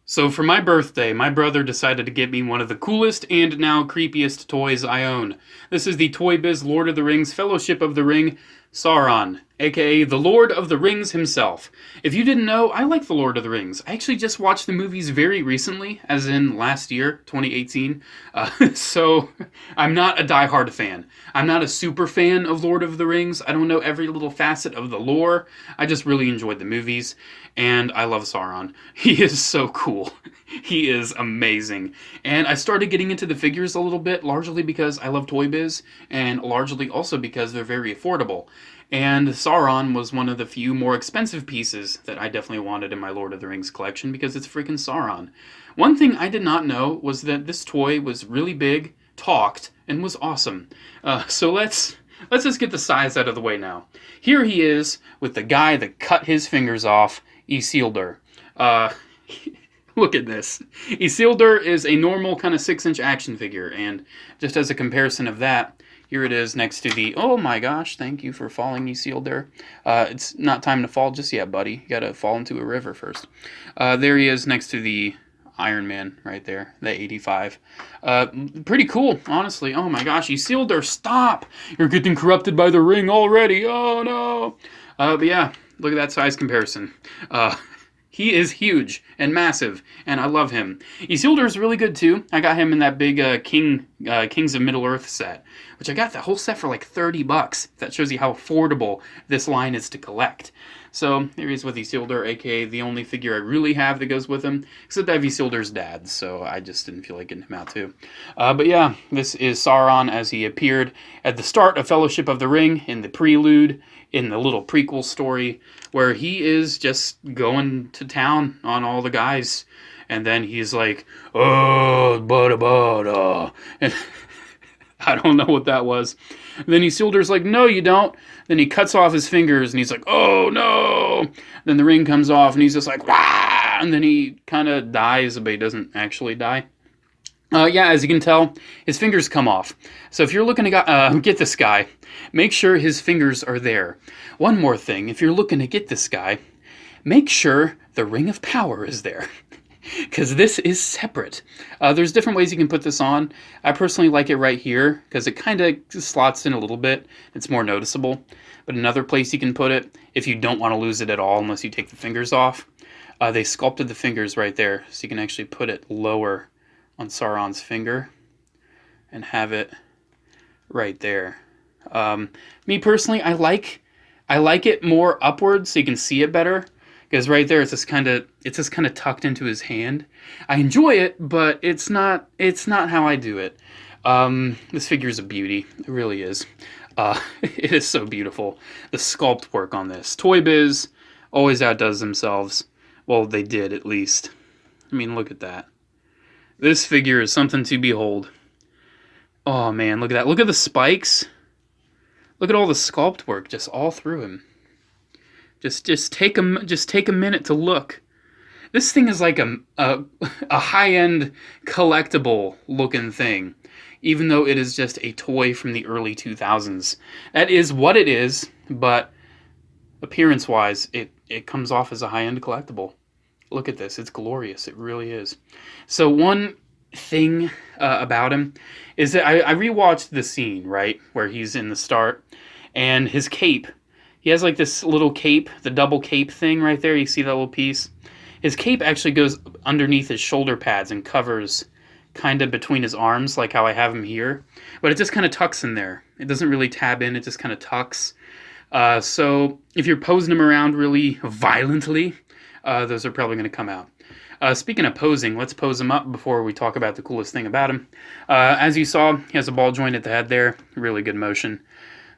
So for my birthday, my brother decided to get me one of the coolest and now creepiest toys I own. This is the Toy Biz Lord of the Rings Fellowship of the Ring Sauron, aka the Lord of the Rings himself. If you didn't know, I like the Lord of the Rings. I actually just watched the movies very recently, as in last year, 2018. So I'm not a diehard fan. I'm not a super fan of Lord of the Rings. I don't know every little facet of the lore. I just really enjoyed the movies, and I love Sauron. He is so cool. He is amazing. And I started getting into the figures a little bit, largely because I love Toy Biz, and largely also because they're very affordable. And Sauron was one of the few more expensive pieces that I definitely wanted in my Lord of the Rings collection because it's freaking Sauron. One thing I did not know was that this toy was really big, talked, and was awesome. So let's just get the size out of the way now. Here he is with the guy that cut his fingers off, Isildur. Look at this. Isildur is a normal kind of 6-inch action figure, and just as a comparison of that, here it is next to the, oh my gosh, thank you for falling, Isildur. It's not time to fall just yet, buddy. You gotta fall into a river first. There he is next to the Iron Man right there, the 85. Pretty cool, honestly. Oh my gosh, Isildur, stop! You're getting corrupted by the ring already, oh no! But yeah, look at that size comparison. He is huge and massive, and I love him. Isildur is really good too. I got him in that big Kings of Middle-earth set, which I got the whole set for like $30. That shows you how affordable this line is to collect. So there he is with Isildur, aka the only figure I really have that goes with him, except I have Isildur's dad, so I just didn't feel like getting him out too. But yeah, this is Sauron as he appeared at the start of Fellowship of the Ring in the prelude, in the little prequel story, where he is just going to town on all the guys, and then he's like, oh, bada. And I don't know what that was. And then Isildur's like, no, you don't. Then he cuts off his fingers, and he's like, oh, no. Then the ring comes off, and he's just like, wah! And then he kind of dies, but he doesn't actually die. Yeah, as you can tell, his fingers come off. So if you're looking to get this guy, make sure his fingers are there. One more thing, if you're looking to get this guy, make sure the Ring of Power is there. Because this is separate. There's different ways you can put this on. I personally like it right here, because it kind of slots in a little bit. It's more noticeable. But another place you can put it, if you don't want to lose it at all unless you take the fingers off, they sculpted the fingers right there, so you can actually put it lower on Sauron's finger and have it right there. Me personally, I like it more upwards so you can see it better, because right there it's just kind of tucked into his hand. I enjoy it, but it's not how I do it. This figure is a beauty. It really is. It is so beautiful. The sculpt work on this. Toy Biz always outdoes themselves. Well, they did at least. I mean, look at that. This figure is something to behold. Oh man, look at that. Look at the spikes. Look at all the sculpt work just all through him. Just take a minute to look. This thing is like a high-end collectible looking thing, even though it is just a toy from the early 2000s. That is what it is, but appearance-wise, it comes off as a high-end collectible. Look at this. It's glorious. It really is. So one thing about him is that I rewatched the scene, right, where he's in the start, and his cape. He has like this little cape, the double cape thing right there. You see that little piece? His cape actually goes underneath his shoulder pads and covers kind of between his arms, like how I have him here. But it just kind of tucks in there. It doesn't really tab in. It just kind of tucks. So if you're posing him around really violently, those are probably going to come out. Speaking of posing, let's pose him up before we talk about the coolest thing about him. As you saw, he has a ball joint at the head there. Really good motion.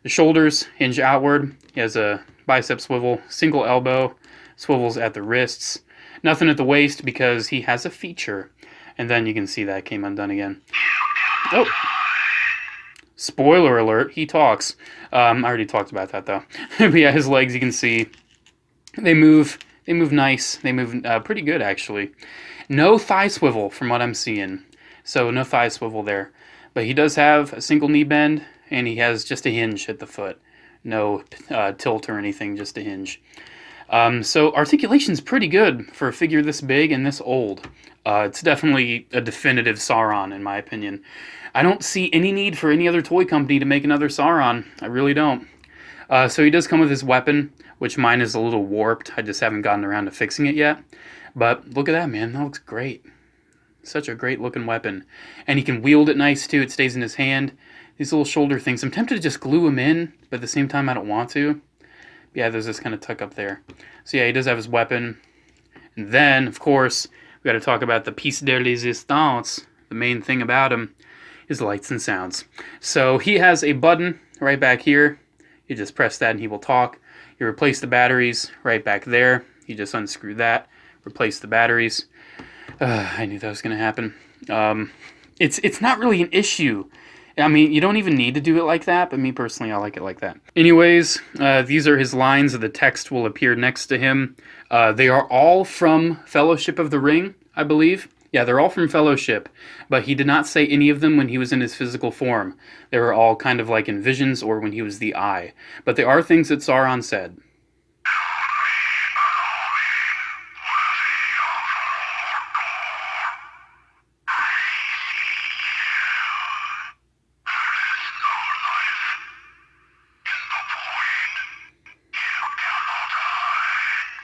The shoulders hinge outward. He has a bicep swivel, single elbow, swivels at the wrists. Nothing at the waist because he has a feature. And then you can see that came undone again. Oh! Spoiler alert, he talks. I already talked about that though. But yeah, his legs, you can see, they move nice. They move pretty good, actually. No thigh swivel from what I'm seeing. So no thigh swivel there. But he does have a single knee bend, and he has just a hinge at the foot. No tilt or anything, just a hinge. So articulation's pretty good for a figure this big and this old. It's definitely a definitive Sauron, in my opinion. I don't see any need for any other toy company to make another Sauron. I really don't. So he does come with his weapon, which mine is a little warped. I just haven't gotten around to fixing it yet. But look at that, man. That looks great. Such a great looking weapon. And he can wield it nice, too. It stays in his hand. These little shoulder things. I'm tempted to just glue them in, but at the same time, I don't want to. Yeah, there's this kind of tuck up there. So yeah, he does have his weapon. And then, of course, we got to talk about the piece de resistance. The main thing about him is lights and sounds. So he has a button right back here. You just press that and he will talk. You replace the batteries right back there. You just unscrew that, replace the batteries. I knew that was going to happen. It's not really an issue. I mean, you don't even need to do it like that, but me personally, I like it like that. Anyways, these are his lines. The text will appear next to him. They are all from Fellowship of the Ring, I believe. Yeah, they're all from Fellowship, but he did not say any of them when he was in his physical form. They were all kind of like in visions or when he was the Eye. But they are things that Sauron said.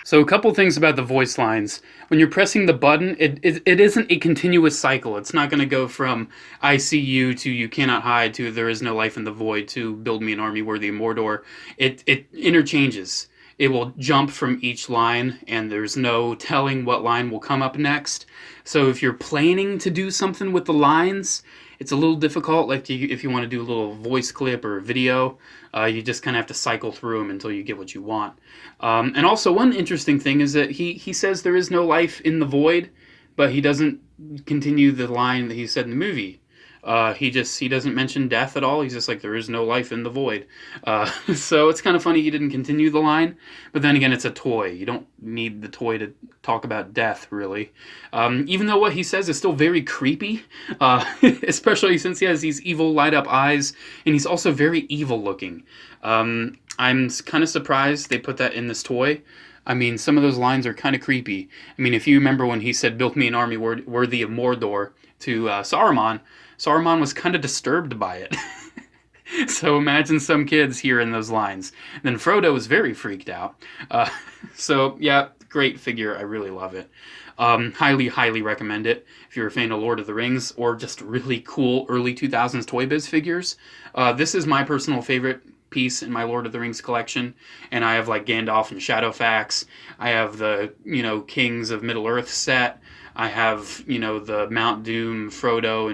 So a couple things about the voice lines. When you're pressing the button, it isn't a continuous cycle. It's not going to go from I see you to you cannot hide to there is no life in the void to build me an army worthy of Mordor. It interchanges. It will jump from each line, and there's no telling what line will come up next. So if you're planning to do something with the lines, it's a little difficult. Like if you want to do a little voice clip or video, you just kind of have to cycle through them until you get what you want. And also one interesting thing is that he says there is no life in the void, but he doesn't continue the line that he said in the movie. He doesn't mention death at all. He's just like, there is no life in the void. So it's kind of funny he didn't continue the line. But then again, it's a toy. You don't need the toy to talk about death, really. Even though what he says is still very creepy, especially since he has these evil light-up eyes, and he's also very evil-looking. I'm kind of surprised they put that in this toy. I mean, some of those lines are kind of creepy. I mean, if you remember when he said, built me an army worthy of Mordor to Saruman, Sauron was kind of disturbed by it. So imagine some kids hearing those lines. And then Frodo was very freaked out. So yeah, great figure. I really love it. Highly, highly recommend it if you're a fan of Lord of the Rings or just really cool early 2000s Toy Biz figures. This is my personal favorite piece in my Lord of the Rings collection, and I have like Gandalf and Shadowfax. I have the, Kings of Middle-earth set. I have, the Mount Doom Frodo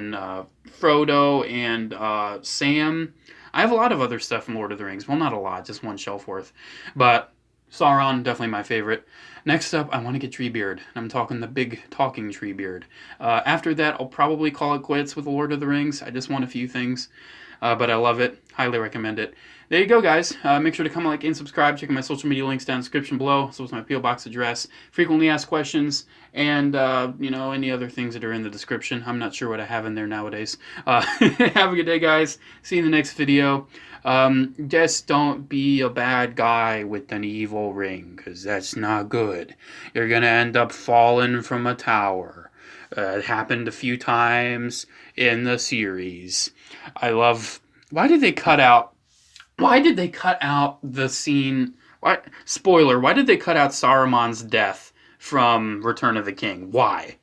and Sam. I have a lot of other stuff from Lord of the Rings. Well, not a lot, just one shelf worth. But Sauron, definitely my favorite. Next up, I want to get Treebeard. I'm talking the big talking Treebeard. After that, I'll probably call it quits with the Lord of the Rings. I just want a few things. But I love it. Highly recommend it. There you go, guys. Make sure to comment, like, and subscribe. Check out my social media links down in the description below. So is my P.O. Box address, frequently asked questions, and, any other things that are in the description. I'm not sure what I have in there nowadays. Have a good day, guys. See you in the next video. Just don't be a bad guy with an evil ring, because that's not good. You're going to end up falling from a tower. It happened a few times in the series. I love... Why did they cut out the scene... Spoiler, why did they cut out Saruman's death from Return of the King? Why?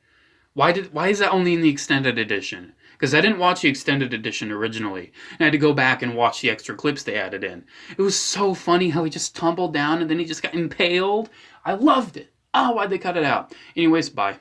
Why is that only in the extended edition? Because I didn't watch the extended edition originally. And I had to go back and watch the extra clips they added in. It was so funny how he just tumbled down and then he just got impaled. I loved it. Oh, why'd they cut it out? Anyways, bye.